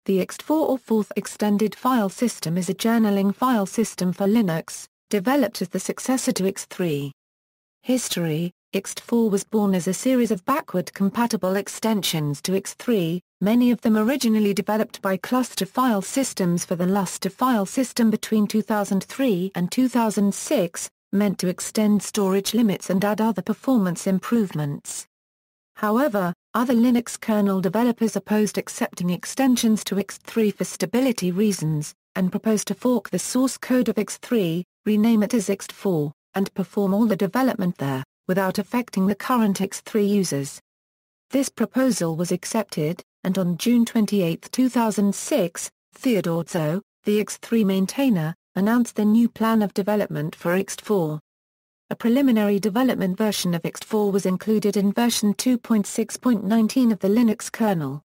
The Ext4 or Fourth Extended File System is a journaling file system for Linux, developed as the successor to Ext3. History: Ext4 was born as a series of backward-compatible extensions to Ext3, many of them originally developed by Cluster File Systems for the Lustre file system between 2003 and 2006, meant to extend storage limits and add other performance improvements. However, other Linux kernel developers opposed accepting extensions to Ext3 for stability reasons, and proposed to fork the source code of Ext3, rename it as Ext4, and perform all the development there, without affecting the current Ext3 users. This proposal was accepted, and on June 28, 2006, Theodore Zhou, the Ext3 maintainer, announced the new plan of development for Ext4. A preliminary development version of Ext4 was included in version 2.6.19 of the Linux kernel.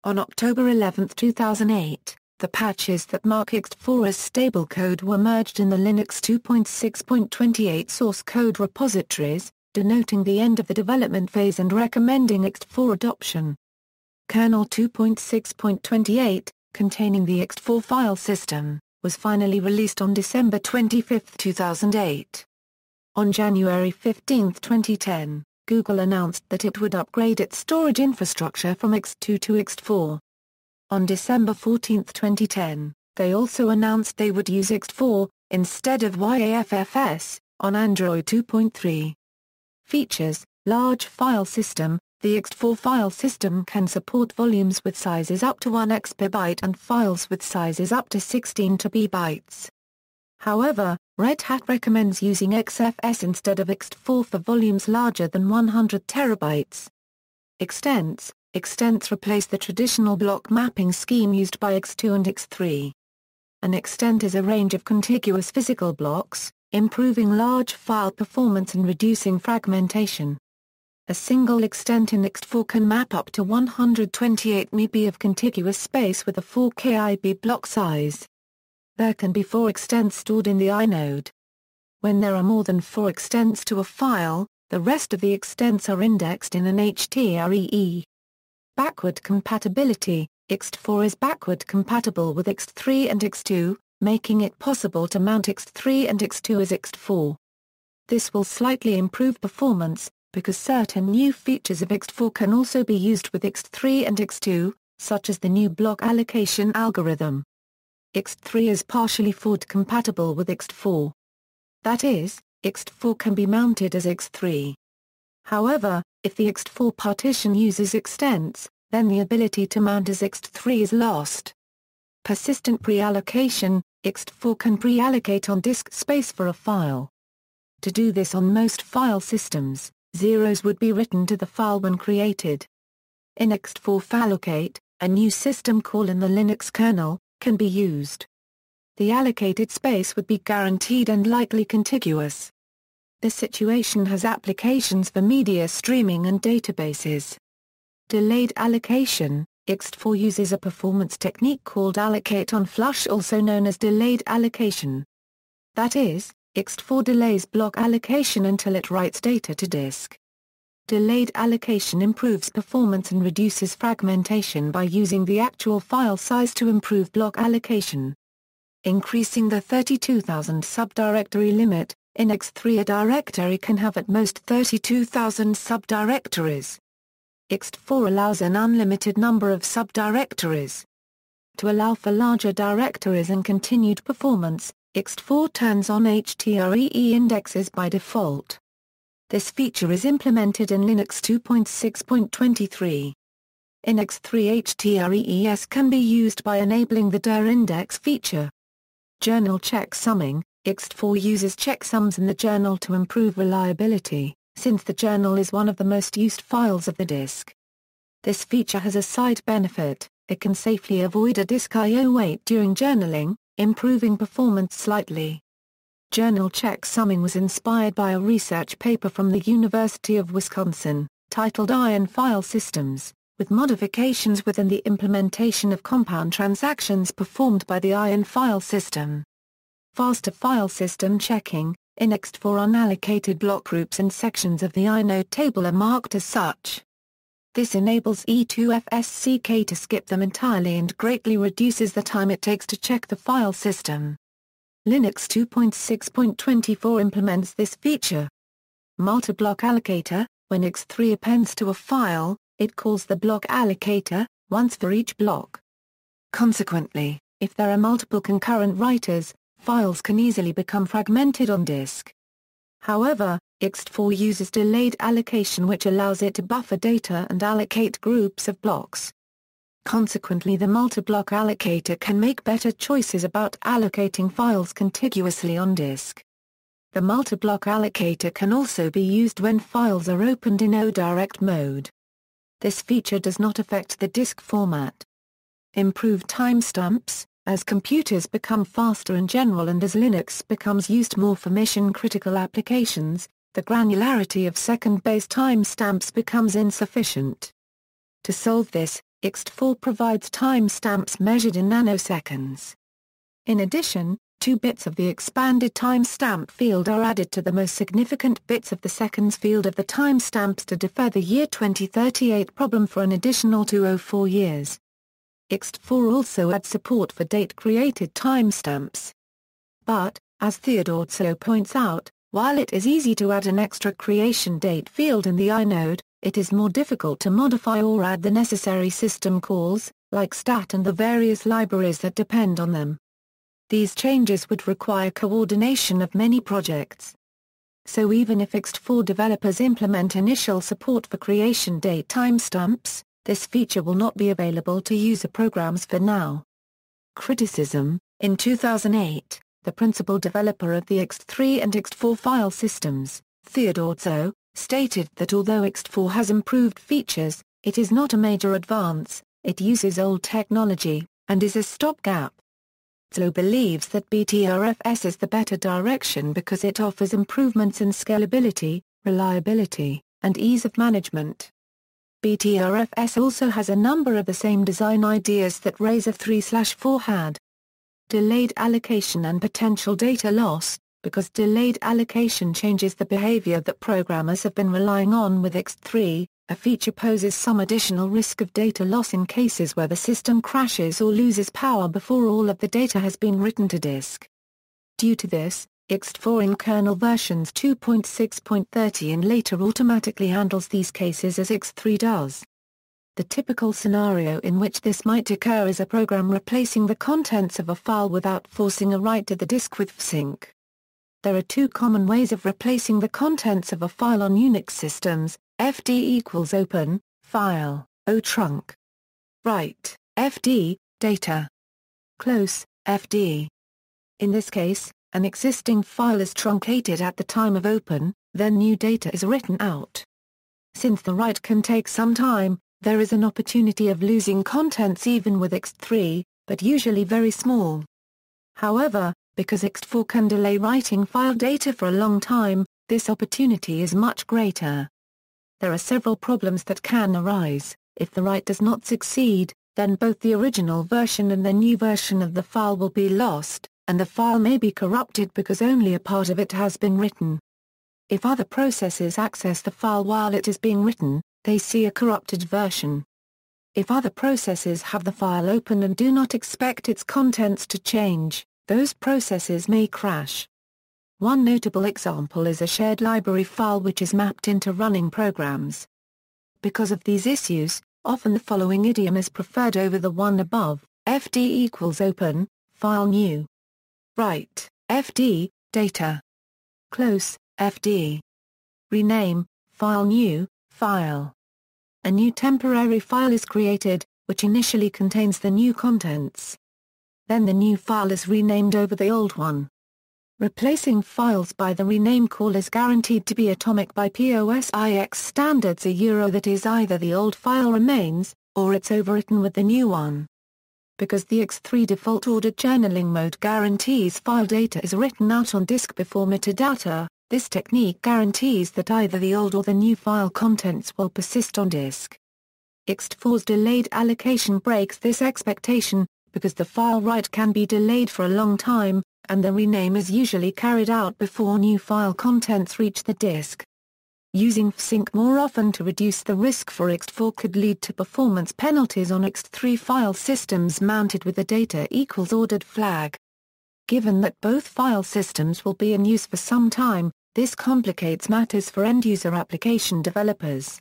On October 11, 2008, the patches that mark Ext4 as stable code were merged in the Linux 2.6.28 source code repositories, denoting the end of the development phase and recommending Ext4 adoption. Kernel 2.6.28, containing the Ext4 file system, was finally released on December 25, 2008. On January 15, 2010, Google announced that it would upgrade its storage infrastructure from Ext2 to Ext4. On December 14, 2010, they also announced they would use Ext4, instead of YAFFS, on Android 2.3. Features: large file system. The Ext4 file system can support volumes with sizes up to 1 exabyte and files with sizes up to 16 TB. However, Red Hat recommends using XFS instead of Ext4 for volumes larger than 100 TB. Extents. Extents replace the traditional block mapping scheme used by Ext2 and Ext3. An extent is a range of contiguous physical blocks, improving large file performance and reducing fragmentation. A single extent in Ext4 can map up to 128 MB of contiguous space with a 4 KB block size. There can be 4 extents stored in the inode. When there are more than 4 extents to a file, the rest of the extents are indexed in an HTREE. Backward compatibility. Ext4 is backward compatible with Ext3 and Ext2, making it possible to mount Ext3 and Ext2 as Ext4. This will slightly improve performance, because certain new features of Ext4 can also be used with Ext3 and Ext2, such as the new block allocation algorithm. Ext3 is partially forward compatible with Ext4. That is, Ext4 can be mounted as Ext3. However, if the Ext4 partition uses extents, then the ability to mount as Ext3 is lost. Persistent pre-allocation. Ext4 can pre-allocate on disk space for a file. To do this on most file systems, zeros would be written to the file when created. In Ext4 fallocate, a new system call in the Linux kernel, can be used. The allocated space would be guaranteed and likely contiguous. This situation has applications for media streaming and databases. Delayed allocation. Ext4 uses a performance technique called allocate on flush, also known as delayed allocation. That is, Ext4 delays block allocation until it writes data to disk. Delayed allocation improves performance and reduces fragmentation by using the actual file size to improve block allocation. Increasing the 32,000 subdirectory limit. In Ext3 a directory can have at most 32,000 subdirectories. Ext4 allows an unlimited number of subdirectories. To allow for larger directories and continued performance, Ext4 turns on HTREE indexes by default. This feature is implemented in Linux 2.6.23. In Ext3 HTREES can be used by enabling the dir index feature. Journal checksumming. Ext4 uses checksums in the journal to improve reliability, since the journal is one of the most used files of the disk. This feature has a side benefit: it can safely avoid a disk I/O wait during journaling, improving performance slightly. Journal checksumming was inspired by a research paper from the University of Wisconsin, titled Iron File Systems, with modifications within the implementation of compound transactions performed by the Iron file system. Faster file system checking. In Ext4 unallocated block groups and sections of the inode table are marked as such. This enables E2FSCK to skip them entirely and greatly reduces the time it takes to check the file system. Linux 2.6.24 implements this feature. Multi-block allocator: when Ext4 appends to a file, it calls the block allocator, once for each block. Consequently, if there are multiple concurrent writers, files can easily become fragmented on disk. However, Ext4 uses delayed allocation, which allows it to buffer data and allocate groups of blocks. Consequently, the multi-block allocator can make better choices about allocating files contiguously on disk. The multi-block allocator can also be used when files are opened in O-direct mode. This feature does not affect the disk format. Improved timestamps: as computers become faster in general and as Linux becomes used more for mission-critical applications, the granularity of second-based timestamps becomes insufficient. To solve this, Ext4 provides timestamps measured in nanoseconds. In addition, 2 bits of the expanded timestamp field are added to the most significant bits of the seconds field of the timestamps to defer the year 2038 problem for an additional 204 years. Ext4 also adds support for date-created timestamps. But, as Theodore Tso points out, while it is easy to add an extra creation date field in the inode, it is more difficult to modify or add the necessary system calls, like stat and the various libraries that depend on them. These changes would require coordination of many projects. So even if Ext4 developers implement initial support for creation date timestamps, this feature will not be available to user programs for now. Criticism: in 2008, the principal developer of the Ext3 and Ext4 file systems, Theodore Tso, stated that although Ext4 has improved features, it is not a major advance, it uses old technology, and is a stopgap. Tso believes that BTRFS is the better direction because it offers improvements in scalability, reliability, and ease of management. BTRFS also has a number of the same design ideas that Razor 3/4 had. Delayed allocation and potential data loss: because delayed allocation changes the behavior that programmers have been relying on with Ext3, a feature poses some additional risk of data loss in cases where the system crashes or loses power before all of the data has been written to disk. Due to this, Ext4 in kernel versions 2.6.30 and later automatically handles these cases as Ext3 does. The typical scenario in which this might occur is a program replacing the contents of a file without forcing a write to the disk with fsync. There are 2 common ways of replacing the contents of a file on Unix systems: fd = open, file, o-trunc. Write, fd, data. Close, fd. In this case, an existing file is truncated at the time of open, then new data is written out. Since the write can take some time, there is an opportunity of losing contents even with Ext3, but usually very small. However, because Ext4 can delay writing file data for a long time, this opportunity is much greater. There are several problems that can arise. If the write does not succeed, then both the original version and the new version of the file will be lost, and the file may be corrupted because only a part of it has been written. If other processes access the file while it is being written, they see a corrupted version. If other processes have the file open and do not expect its contents to change, those processes may crash. One notable example is a shared library file which is mapped into running programs. Because of these issues, often the following idiom is preferred over the one above: fd = open, file new. Write, fd, data. Close, fd. Rename, file new, file. A new temporary file is created, which initially contains the new contents. Then the new file is renamed over the old one. Replacing files by the rename call is guaranteed to be atomic by POSIX standards, that is either the old file remains, or it's overwritten with the new one. Because the Ext3 default ordered journaling mode guarantees file data is written out on disk before metadata, this technique guarantees that either the old or the new file contents will persist on disk. Ext4's delayed allocation breaks this expectation, because the file write can be delayed for a long time, and the rename is usually carried out before new file contents reach the disk. Using Fsync more often to reduce the risk for Ext4 could lead to performance penalties on Ext3 file systems mounted with the data equals ordered flag. Given that both file systems will be in use for some time, this complicates matters for end-user application developers.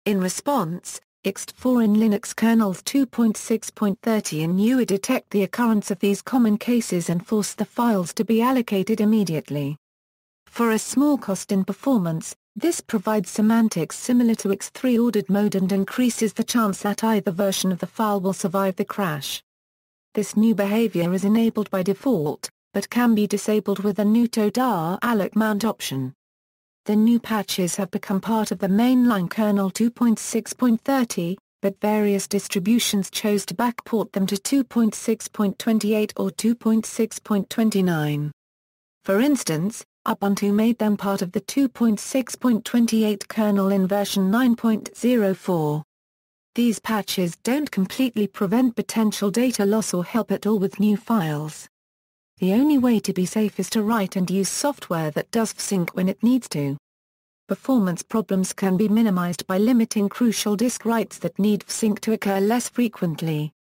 In response, Ext4 in Linux kernels 2.6.30 and newer detect the occurrence of these common cases and force the files to be allocated immediately. For a small cost in performance, this provides semantics similar to Ext3 ordered mode and increases the chance that either version of the file will survive the crash. This new behavior is enabled by default, but can be disabled with a new -dar alloc mount option. The new patches have become part of the mainline kernel 2.6.30, but various distributions chose to backport them to 2.6.28 or 2.6.29. For instance, Ubuntu made them part of the 2.6.28 kernel in version 9.04. These patches don't completely prevent potential data loss or help at all with new files. The only way to be safe is to write and use software that does Fsync when it needs to. Performance problems can be minimized by limiting crucial disk writes that need Fsync to occur less frequently.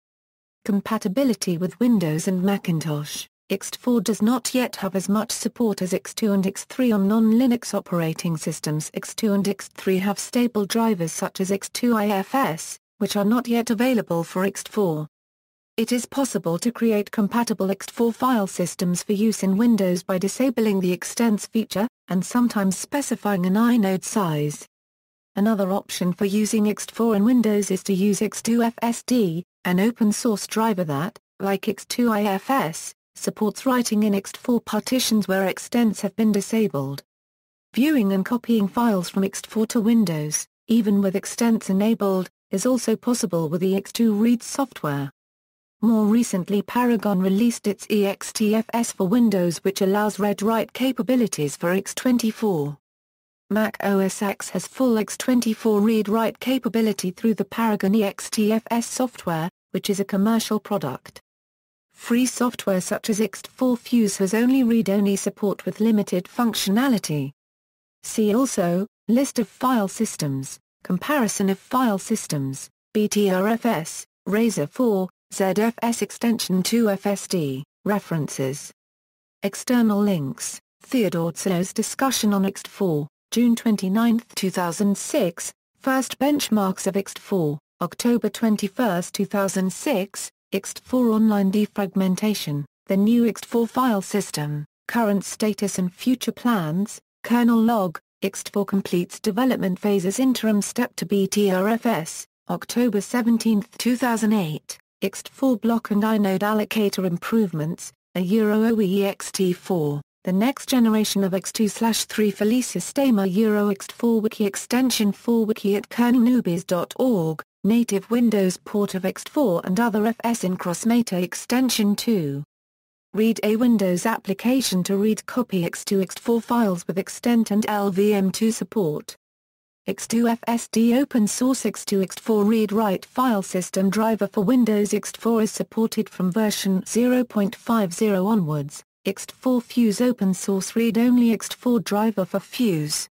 Compatibility with Windows and Macintosh. Ext4 does not yet have as much support as Ext2 and Ext3 on non-Linux operating systems. Ext2 and Ext3 have stable drivers such as Ext2IFS, which are not yet available for Ext4. It is possible to create compatible Ext4 file systems for use in Windows by disabling the extents feature, and sometimes specifying an inode size. Another option for using Ext4 in Windows is to use Ext2FSD, an open-source driver that, like Ext2IFS, supports writing in Ext4 partitions where extents have been disabled. Viewing and copying files from Ext4 to Windows, even with extents enabled, is also possible with the Ext2 Read software. More recently, Paragon released its EXTFS for Windows, which allows read-write capabilities for Ext24. Mac OS X has full Ext24 read-write capability through the Paragon EXTFS software, which is a commercial product. Free software such as Ext4 Fuse has only read-only support with limited functionality. See also, List of file systems, Comparison of file systems, BTRFS, Razor 4, ZFS extension 2FSD, References. External links, Theodore Tseo's discussion on Ext4, June 29, 2006, First benchmarks of Ext4, October 21, 2006, Ext4 online defragmentation, the new Ext4 file system, current status and future plans, kernel log, Ext4 completes development phases interim step to BTRFS, October 17, 2008, Ext4 block and inode allocator improvements, a OE Ext4, the next generation of Ext2/3 filesystem Ext4 wiki extension 4 wiki at kernelnewbies.org, native Windows port of Ext4 and other FS in Crossmeta extension 2. Read a Windows application to read copy Ext2 Ext4 files with extent and LVM2 support. Ext2FSD open source Ext2 Ext4 read-write file system driver for Windows. Ext4 is supported from version 0.50 onwards. Ext4 Fuse open source read-only Ext4 driver for Fuse.